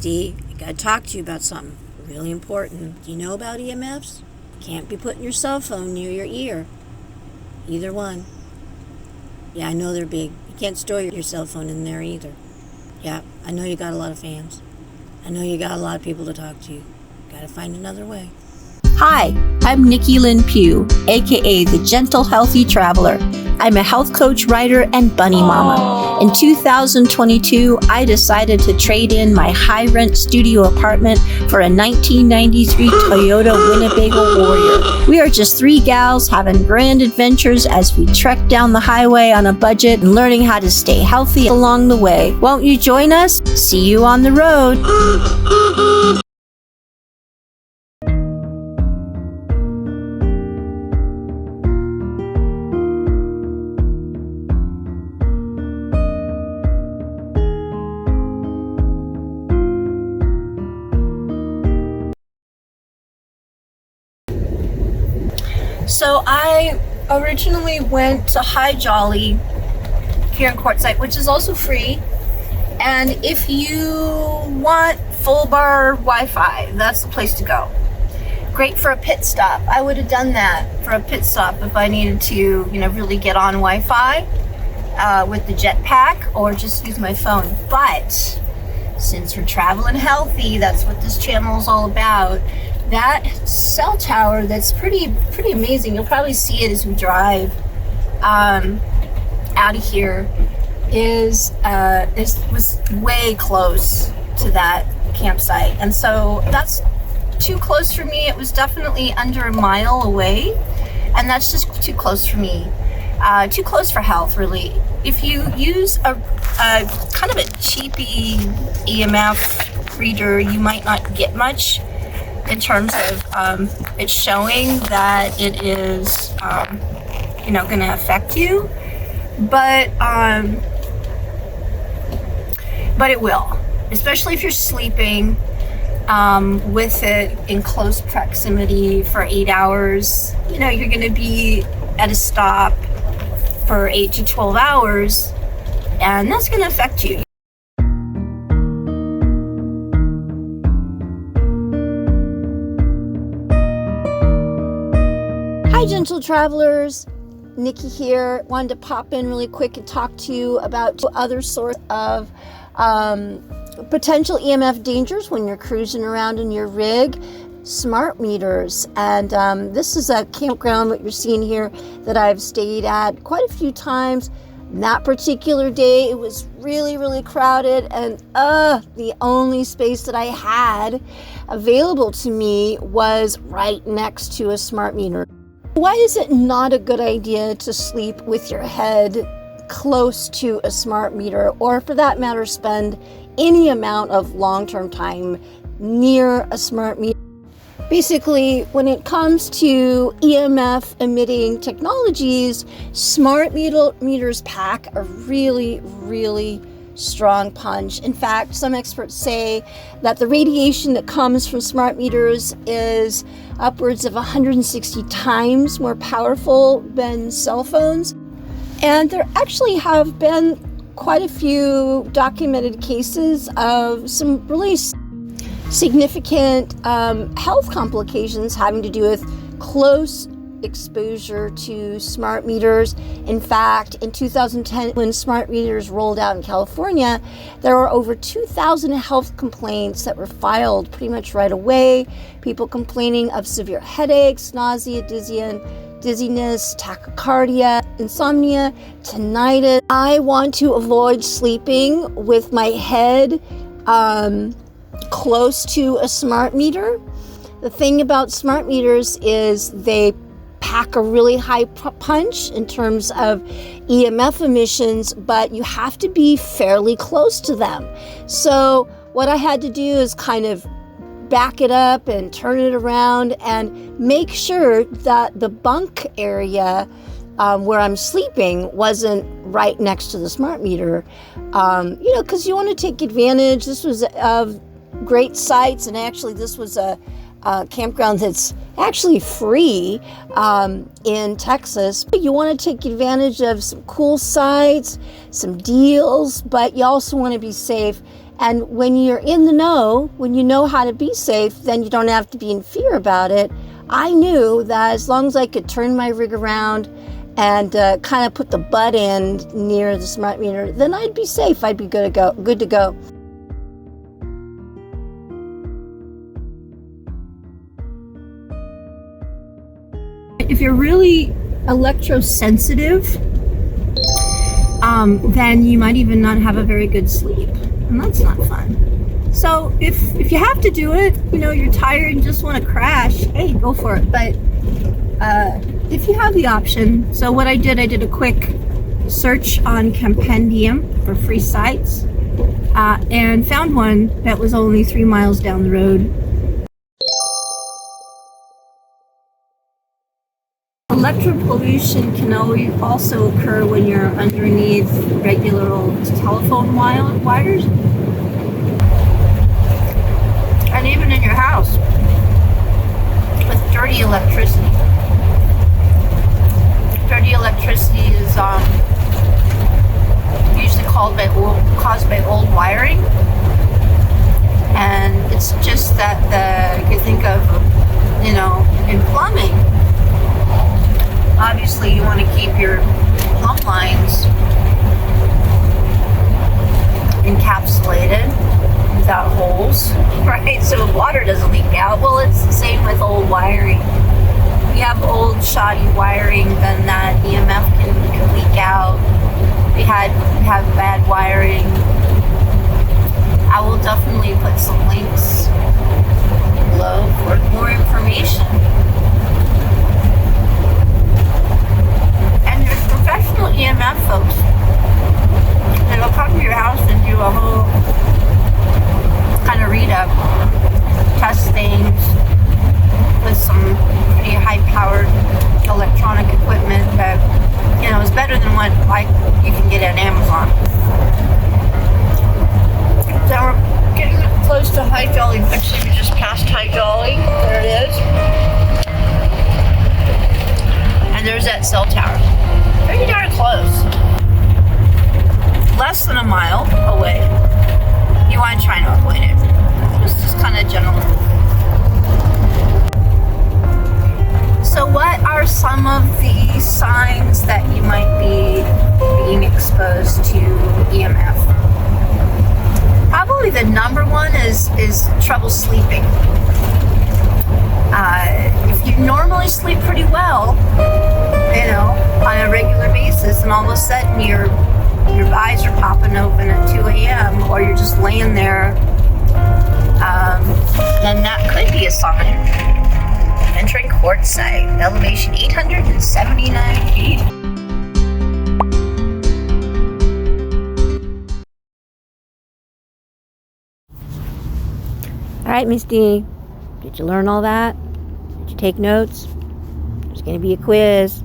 bestie. I gotta talk to you about something really important. Do you know about EMFs? Can't be putting your cell phone near your ear. Either one. Yeah, I know they're big. You can't store your cell phone in there either. Yeah, I know you got a lot of fans. I know you got a lot of people to talk to. Gotta find another way. Hi, I'm Nikki Lynn Pugh, aka the Gentle Healthy Traveler. I'm a health coach, writer, and bunny mama. In 2022, I decided to trade in my high-rent studio apartment for a 1993 Toyota Winnebago Warrior. We are just three gals having grand adventures as we trek down the highway on a budget and learning how to stay healthy along the way. Won't you join us? See you on the road. So I originally went to High Jolly here in Quartsite, which is also free. And if you want full bar Wi-Fi, that's the place to go. Great for a pit stop. I would have done that for a pit stop if I needed to, really get on Wi-Fi with the jetpack or just use my phone. But since we're traveling healthy, that's what this channel is all about. That cell tower, that's pretty amazing. You'll probably see it as we drive out of here. Was way close to that campsite, and so that's too close for me. It was definitely under a mile away, and that's just too close for me. Too close for health, really. If you use a kind of a cheapy EMF reader, you might not get much in terms of it showing that it is, going to affect you, but it will, especially if you're sleeping with it in close proximity for 8 hours. You're going to be at a stop for 8 to 12 hours, and that's going to affect you. Hi, gentle travelers. Nikki here. Wanted to pop in really quick and talk to you about two other sorts of potential EMF dangers when you're cruising around in your rig. Smart meters. And this is a campground, what you're seeing here, that I've stayed at quite a few times. That particular day, it was really, really crowded, and the only space that I had available to me was right next to a smart meter. Why is it not a good idea to sleep with your head close to a smart meter, or for that matter, spend any amount of long-term time near a smart meter? Basically, when it comes to EMF emitting technologies, smart meters pack a really, really strong punch. In fact, some experts say that the radiation that comes from smart meters is upwards of 160 times more powerful than cell phones. And there actually have been quite a few documented cases of some really significant health complications having to do with close exposure to smart meters. In fact, in 2010, when smart meters rolled out in California, there were over 2,000 health complaints that were filed pretty much right away. People complaining of severe headaches, nausea, dizziness, tachycardia, insomnia, tinnitus. I want to avoid sleeping with my head close to a smart meter. The thing about smart meters is they pack a really high punch in terms of EMF emissions, but you have to be fairly close to them. So what I had to do is kind of back it up and turn it around and make sure that the bunk area where I'm sleeping wasn't right next to the smart meter, because you want to take advantage. This was of great sites, and actually this was a campground that's actually free in Texas. You want to take advantage of some cool sites, some deals, but you also want to be safe And when you're in the know, when you know how to be safe, then you don't have to be in fear about it. I knew that as long as I could turn my rig around and kind of put the butt end near the smart meter, then I'd be safe. I'd be good to go. If you're really electrosensitive, then you might even not have a very good sleep, and that's not fun. So if you have to do it, you're tired and just want to crash, hey, go for it. But if you have the option, so what I did a quick search on Compendium for free sites, and found one that was only 3 miles down the road. Electropollution can also occur when you're underneath regular old telephone wires, and even in your house with dirty electricity. Dirty electricity is usually caused by old wiring, and it's just that you can think of, in plumbing. Obviously, you want to keep your plumb lines encapsulated without holes, right? So water doesn't leak out. Well, it's the same with old wiring. If you have old shoddy wiring, then that EMF can leak out. If you have bad wiring, I will definitely put some links below for more information. And there's professional EMF folks that'll come to your house and do a whole kind of read-up, test things with some pretty high-powered electronic equipment that, is better than what you can get at Amazon. So we're getting close to High Jolly. Actually, we just passed High Jolly. There it is. And there's that cell tower. Pretty darn close. Less than a mile away. You want to try to avoid it. Just kind of general. So what are some of the signs that you might be being exposed to EMF? Probably the number one is trouble sleeping. If you normally sleep pretty well, on a regular basis, and all of a sudden your eyes are popping open at 2 a.m. or you're just laying there, then that could be a sign. Entering Quartsite, elevation 879 feet. All right, Miss D, did you learn all that? Did you take notes? There's going to be a quiz.